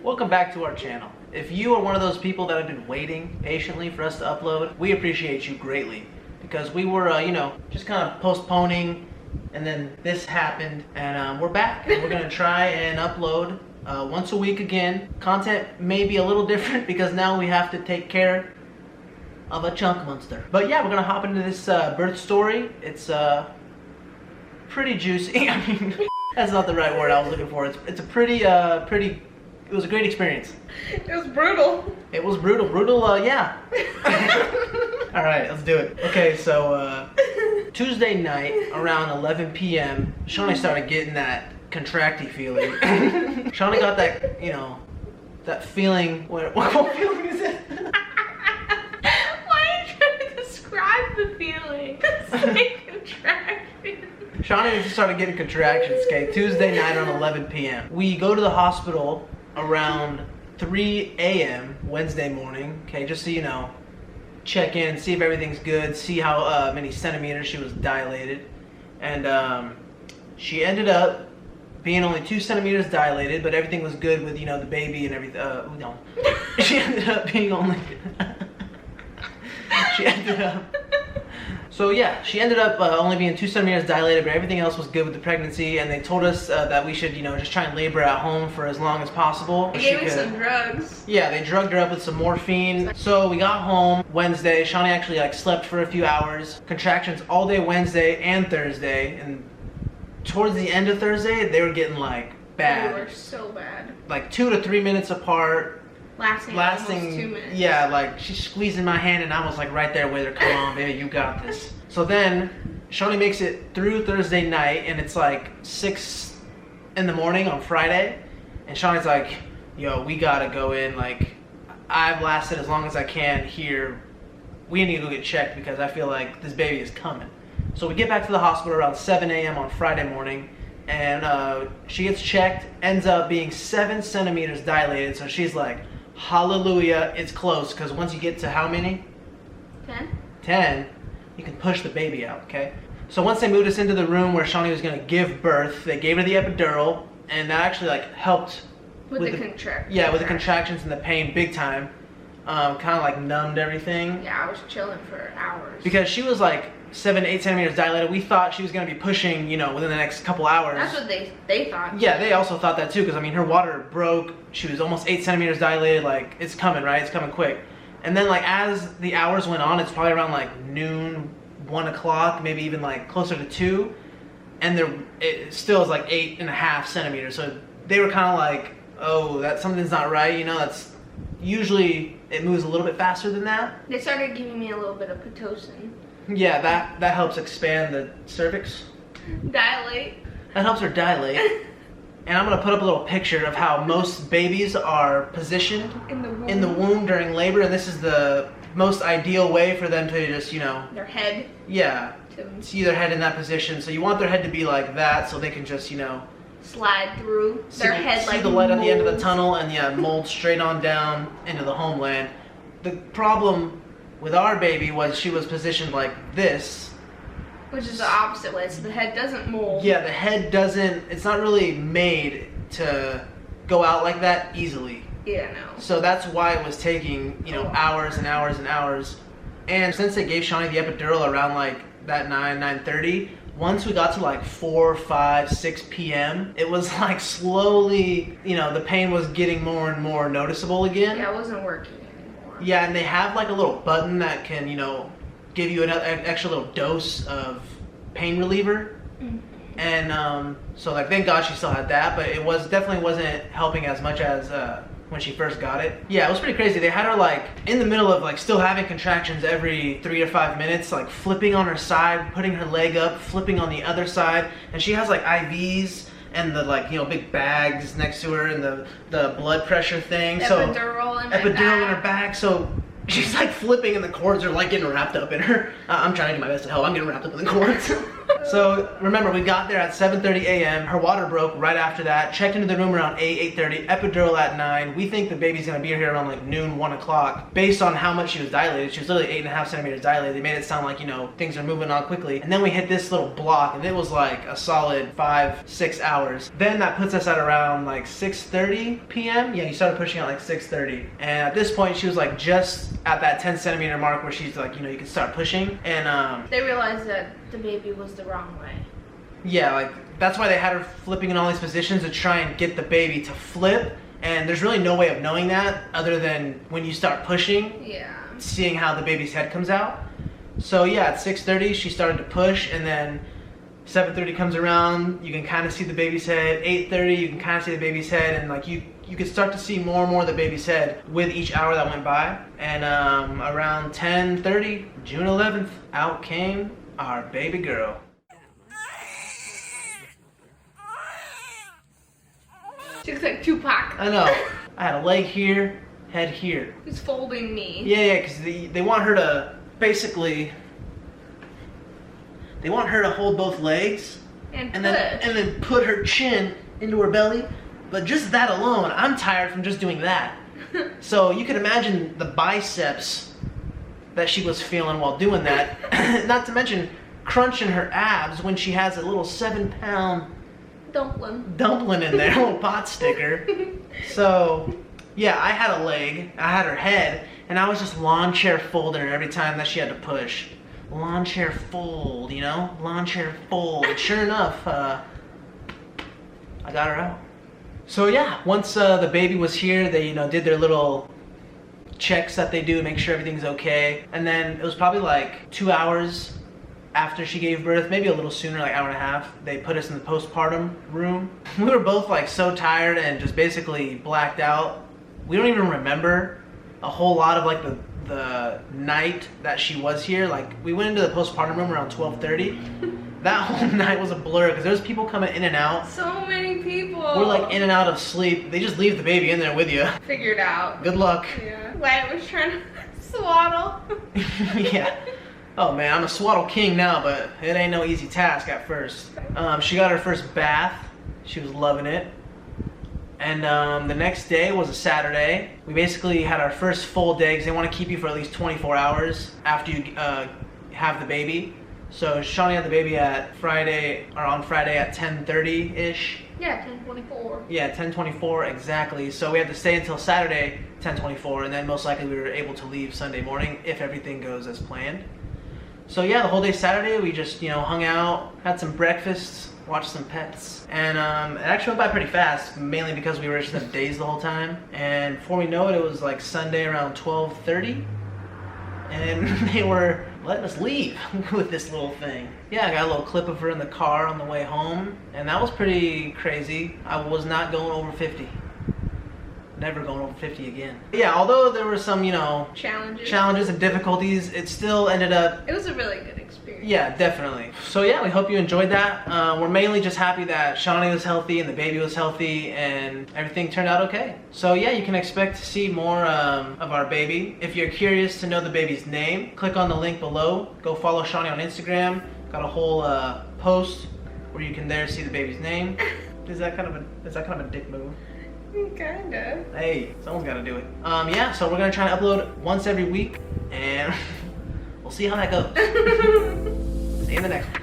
Welcome back to our channel. If you are one of those people that have been waiting patiently for us to upload, we appreciate you greatly because we were, just kind of postponing, and then this happened, and we're back. And we're gonna try and upload once a week again. Content may be a little different because now we have to take care of a chunk monster. But yeah, we're gonna hop into this birth story. It's pretty juicy. I mean, that's not the right word I was looking for. It's a pretty. It was a great experience. It was brutal. It was brutal. Yeah. All right, let's do it. Okay, so Tuesday night around 11 p.m., Shawny started getting that contracty feeling. Shawny got that, that feeling. What feeling is it? Why are you trying to describe the feeling? It's like contraction. Shawny just started getting contractions, okay? Tuesday night around 11 p.m. We go to the hospital around 3 a.m. Wednesday morning, okay, just so you know, check in, see if everything's good, see how many centimeters she was dilated, and she ended up being only 2 centimeters dilated, but everything was good with, the baby and everything. No. She ended up being only, so yeah, she ended up only being 2 centimeters dilated, but everything else was good with the pregnancy, and they told us that we should, just try and labor at home for as long as possible. They gave me some drugs. Yeah, they drugged her up with some morphine. So we got home Wednesday. Shawny actually slept for a few hours. Contractions all day Wednesday and Thursday, and towards the end of Thursday, they were getting bad. They were so bad. 2 to 3 minutes apart. Lasting almost 2 minutes. Yeah, she's squeezing my hand and I was right there with her. Come on, baby, you got this. So then Shawny makes it through Thursday night, and it's 6 in the morning on Friday, and Shawny's like, yo, we gotta go in. I've lasted as long as I can here. We need to go get checked because I feel like this baby is coming. So we get back to the hospital around 7 a.m. on Friday morning, and she gets checked, ends up being 7 centimeters dilated. So she's like, hallelujah, it's close, because once you get to how many? 10, you can push the baby out, okay? So once they moved us into the room where Shawny was going to give birth, they gave her the epidural, and that actually helped with the contractions. Yeah, with the contractions and the pain big time. Kind of numbed everything. Yeah, I was chilling for hours. Because she was 7, 8 centimeters dilated. We thought she was going to be pushing, within the next couple hours. That's what they thought. Yeah, they also thought that too, because her water broke. She was almost 8 centimeters dilated. It's coming, right? It's coming quick. And then as the hours went on, it's probably around noon, 1 o'clock, maybe even closer to 2. And it still is 8.5 centimeters. So they were kind of oh, something's not right. That's usually, it moves a little bit faster than that. They started giving me a little bit of Pitocin. Yeah, that helps expand the cervix. Dilate. That helps her dilate. And I'm going to put up a little picture of how most babies are positioned in the womb during labor. And this is the most ideal way for them to just, Their head. Yeah, see their head in that position. So you want their head to be like that so they can just, slide through. Their head see the light at the end of the tunnel and mold straight on down into the homeland. The problem with our baby was she was positioned like this. Which is the opposite way, so the head doesn't mold. Yeah, the head doesn't, it's not really made to go out like that easily. Yeah, no. So that's why it was taking, hours and hours and hours. And since they gave Shawny the epidural around that 9:30, once we got to 4, 5, 6 p.m., it was slowly, the pain was getting more and more noticeable again. Yeah, it wasn't working anymore. Yeah, and they have a little button that can, give you an extra little dose of pain reliever. Mm-hmm. And so thank God she still had that, but it definitely wasn't helping as much as when she first got it. Yeah, it was pretty crazy. They had her in the middle of still having contractions every 3 to 5 minutes, flipping on her side, putting her leg up, flipping on the other side, and she has IVs and the big bags next to her and the blood pressure thing. Epidural in her back. So she's flipping and the cords are getting wrapped up in her. I'm trying to do my best to help. I'm getting wrapped up in the cords. So remember, we got there at 7:30 a.m. Her water broke right after that. Checked into the room around 8:30. Epidural at 9. We think the baby's gonna be here around like noon, 1 o'clock, based on how much she was dilated. She was literally 8.5 centimeters dilated. They made it sound like, you know, things are moving on quickly. And then we hit this little block, and it was like a solid 5-6 hours. Then that puts us at around like 6:30 p.m. Yeah, you started pushing at like 6:30. And at this point, she was like just at that 10 centimeter mark where she's like, you know, you can start pushing. And they realized that the baby was the wrong way. yeah, like that's why they had her flipping in all these positions to try and get the baby to flip. And there's really no way of knowing that other than when you start pushing, Yeah. seeing how the baby's head comes out. So yeah, at 6:30 she started to push, and then 7:30 comes around, you can kind of see the baby's head. 8:30 you can kind of see the baby's head, and like you could start to see more and more of the baby's head with each hour that went by. And around 10:30, June 11th, out came our baby girl. She looks like Tupac. I know. I had a leg here, head here. He's folding me. Yeah, because they want her to basically, they want her to hold both legs and then put her chin into her belly. But just that alone, I'm tired from just doing that. So you can imagine the biceps that she was feeling while doing that. Not to mention crunching her abs when she has a little 7-pound dumpling in there, a little pot sticker. So yeah, I had a leg, I had her head, and I was just lawn chair folding her every time that she had to push. Lawn chair fold, you know? Lawn chair fold. And sure enough, I got her out. So yeah, once the baby was here, they, you know, did their little checks that they do to make sure everything's okay. And then it was probably like 2 hours after she gave birth, maybe a little sooner, like hour and a half, they put us in the postpartum room. We were both like so tired and just basically blacked out. We don't even remember a whole lot of like the night that she was here. Like we went into the postpartum room around 12:30. That whole night was a blur because there's people coming in and out. So many people. We're like in and out of sleep. They just leave the baby in there with you. Figured out. Good luck. Yeah. Wyatt was trying to swaddle. Yeah. Oh man, I'm a swaddle king now, but it ain't no easy task at first. She got her first bath. She was loving it. And the next day was a Saturday. We basically had our first full day because they want to keep you for at least 24 hours after you have the baby. So Shawny had the baby at Friday, or on Friday at 10:30-ish. Yeah, 10:24. Yeah, 10:24 exactly. So we had to stay until Saturday, 10:24, and then most likely we were able to leave Sunday morning if everything goes as planned. So yeah, the whole day Saturday we just, you know, hung out, had some breakfast, watched some pets, and it actually went by pretty fast, mainly because we were just in days the whole time. And before we know it, it was like Sunday around 12:30, and they were letting us leave with this little thing. Yeah, I got a little clip of her in the car on the way home, and that was pretty crazy. I was not going over 50. Never going over 50 again. Yeah, although there were some, you know, challenges and difficulties, it still ended up... It was a really good experience. Yeah, definitely. So yeah, we hope you enjoyed that. We're mainly just happy that Shawny was healthy and the baby was healthy and everything turned out okay. So yeah, you can expect to see more of our baby. If you're curious to know the baby's name, click on the link below. Go follow Shawny on Instagram. Got a whole post where you can there see the baby's name. Is that kind of a dick move? Kinda. Hey, someone's got to do it. Yeah, so we're gonna try to upload once every week, and we'll see how that goes. See you in the next one.